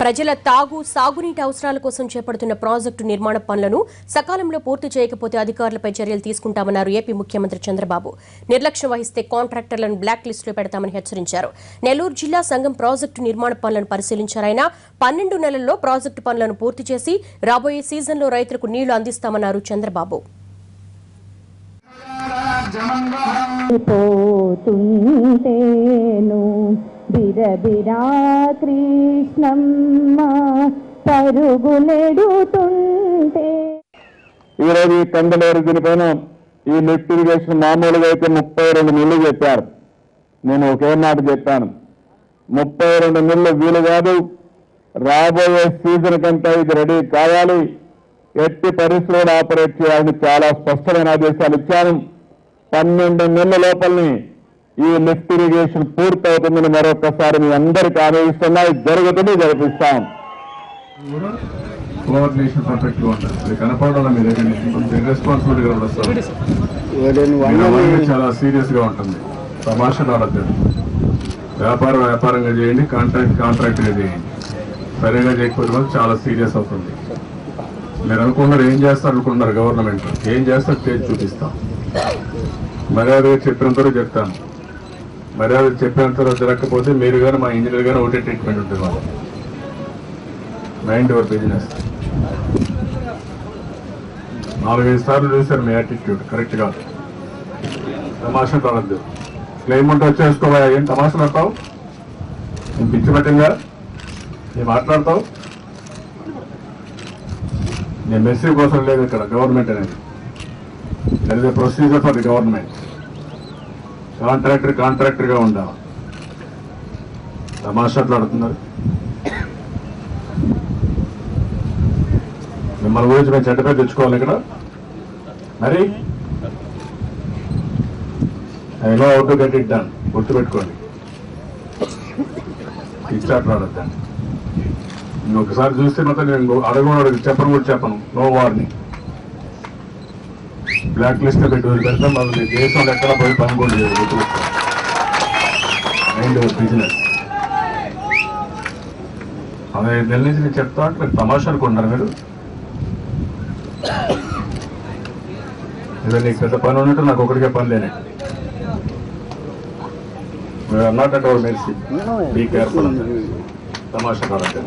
ప్రజల తాగు సాగునీటి అవసరాల కోసం చేపడుతున్న ప్రాజెక్టు నిర్మాణ పనులను సకాలంలో పూర్తి చేయకపోతే అధికారులపై చర్యలు తీసుకుంటామన్నారు ఏపీ ముఖ్యమంత్రి చంద్రబాబు. నిర్లక్ష్యం వహిస్తే కాంట్రాక్టర్లను బ్లాక్ లిస్టులో పెడతామని హెచ్చరించారు. నెల్లూరు జిల్లా సంఘం ప్రాజెక్టు నిర్మాణ పనులను పరిశీలించారాయన. 12 నెలల్లో ప్రాజెక్టు పనులను పూర్తి చేసి రాబోయే సీజన్లో రైతులకు నీళ్లు అందిస్తామన్నారు చంద్రబాబు. బిరబిరా కృష్ణమ్మ పరుగులెడుతుంటే ఈరోజు ఈ కందలేరు దీనిపైన ఈ లిఫ్ట్ ఇరిగేషన్ మామూలుగా అయితే 32 నెలలు చెప్పారు. నేను ఒకే మాట చెప్పాను, 32 నెలలు వీలు కాదు. రాబోయే సీజన్ కంటే ఇది రెడీ కావాలి. ఎట్టి పరిస్థితుల్లో ఆపరేట్ చేయాలని చాలా స్పష్టమైన ఆదేశాలు ఇచ్చాను. 12 నెలల లోపలని ఈ లిఫ్ట్ ఇరిగేషన్ పూర్తవుతుందని మరొకసారి మీ అందరికీ ఆదేశిస్తున్నాయి. జరుగుతుంది, జరిపిస్తాం. కోఆర్డినేషన్ పర్ఫెక్ట్ గా ఉంటుంది. అది కనపడడం మీ దగ్గర కొంచెం రెస్పాన్సిబిలిటీగా వస్తుంది. చాలా సీరియస్ గా ఉంటుంది. తమాషా ఆడద్దు. వ్యాపారంగా చేయండి, కాంట్రాక్ట్ గా చేయండి. సరిగా చేయకపోతే చాలా సీరియస్ అవుతుంది. మీరు అనుకున్నారు ఏం చేస్తారు అనుకుంటున్నారు, గవర్నమెంట్ ఏం చేస్తారు చేసి చూపిస్తాం. మర్యాదగా చెప్పినంతవరకు చెప్తాను. మర్యాద చెప్పినంతవరకు జరగకపోతే మీరు కానీ మా ఇంజనీర్ కానీ ఒకటే ట్రీట్మెంట్ ఉంటుంది. వాళ్ళు మైండ్ యువర్ బిజినెస్. 4-5 సార్లు చూశారు మీ యాటిట్యూడ్ కరెక్ట్ కాదు. తమాషా పడద్దు. క్లైమేట్ వచ్చేసుకోవా, ఏం తమాషా పడతావు? నేను పిచ్చి పట్టిందా? నేను మాట్లాడతావు? నేను మెసేజ్ కోసం లేదు ఇక్కడ. గవర్నమెంట్ అనేది that is a procedure for the government. కాంట్రాక్టర్గా ఉండాలి. తమాషాట్లాడుతున్నారు. మిమ్మల్ని గురించి మేము చెడ్డ పేరు తెచ్చుకోవాలి ఇక్కడ. మరి I know how to get it done. గుర్తుపెట్టుకోండి. ఇచ్చాట్లాడద్దండి. ఇంకొకసారి చూస్తే మాత్రం నేను అడుగు చెప్పను కూడా చెప్పను. No warning. బ్లాక్ లిస్ట్ పెట్టి పెడతాం. వాళ్ళు దేశంలో ఎక్కడ పోయి పని కూడా చేయదు. బిజినెస్ అదే నెల నుంచి నేను చెప్తా అంటే మీరు తమాషా అనుకుంటున్నారు. మీరు ఏదో నీకు పెద్ద పని ఉన్నట్టు నాకు ఒకటికే పని లేని. మీరు అన్నట్టు ఎవరు మెరిసి బీ కేర్ఫుల్. తమాషా కాదంటే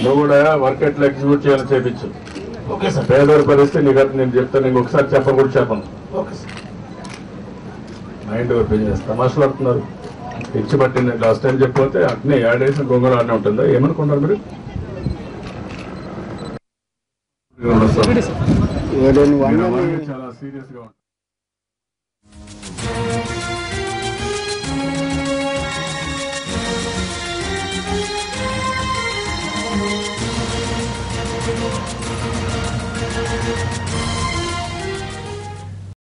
నువ్వు కూడా వర్క్ ఎట్లా ఎగ్జిక్యూట్ చేయాలని చేపించు. Okay sir. పేదవారి పరిస్థితి నీకు నేను చెప్తాను. నీకు ఒకసారి చెప్పను కూడా చెప్పను. Okay sir. Mind your business. తమాషలు ఆడుతున్నారు. పిచ్చి పట్టింది. లాస్ట్ టైం చెప్పితే అట్నే ఏడేసిన గొంగళ ఆడనే ఉంటుందా? ఏమనుకున్నారు మీరు? చాలా సీరియస్ గా ఉంటుంది.